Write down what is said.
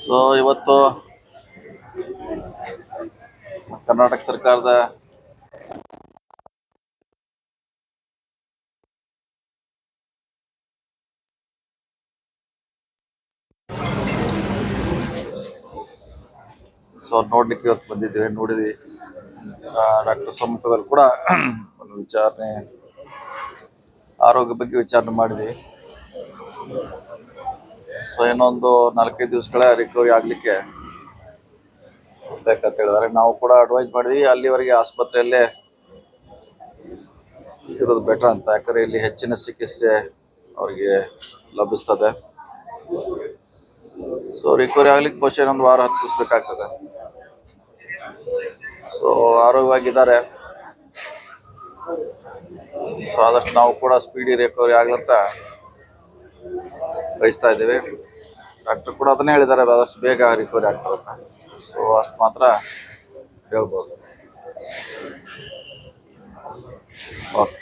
So ಇವತ್ತು ಕರ್ನಾಟಕ ಸರ್ಕಾರದ ನೋಡ್ಲಿಕ್ಕೆ ಇವತ್ತು ಬಂದಿದ್ದೇವೆ, ನೋಡಿದ್ವಿ. ಡಾಕ್ಟರ್ ಸಮ್ಮುಖದಲ್ಲಿ ಕೂಡ ಒಂದು ವಿಚಾರಣೆ, ಆರೋಗ್ಯ ಬಗ್ಗೆ ವಿಚಾರಣೆ ಮಾಡಿದ್ವಿ. ಸೊ ಇನ್ನೊಂದು 4-5 ದಿವಸಗಳ ರಿಕವರಿ ಆಗ್ಲಿಕ್ಕೆ ಬೇಕಂತ ಹೇಳಿದಾರೆ. ನಾವು ಕೂಡ ಅಡ್ವೈಸ್ ಮಾಡಿದ್ವಿ, ಅಲ್ಲಿವರೆಗೆ ಆಸ್ಪತ್ರೆಯಲ್ಲೇ ಇರೋದು ಬೆಟರ್ ಅಂತ. ಯಾಕಂದ್ರೆ ಇಲ್ಲಿ ಹೆಚ್ಚಿನ ಚಿಕಿತ್ಸೆ ಅವರಿಗೆ ಲಭಿಸ್ತದೆ. ಸೊ ರಿಕವರಿ ಆಗ್ಲಿಕ್ಕೆ ಬಹುಶಃ ಇನ್ನೊಂದು ವಾರ 10 ದಿವಸ ಬೇಕಾಗ್ತದೆ. ಸೊ ಆರೋಗ್ಯವಾಗಿದ್ದಾರೆ. ಸೊ ಆದಷ್ಟು ನಾವು ಕೂಡ ಸ್ಪೀಡಿ ರಿಕವರಿ ಆಗ್ಲಂತ ಬಯಸ್ತಾ ಇದ್ದೇವೆ. ಡಾಕ್ಟರ್ ಕೂಡ ಅದನ್ನೇ ಹೇಳಿದ್ದಾರೆ, ಆದಷ್ಟು ಬೇಗ ರಿಕವರಿ ಆಗ್ತಾರಂತ. ಸೊ ಅಷ್ಟು ಮಾತ್ರ ಹೇಳ್ಬೋದು. ಓಕೆ.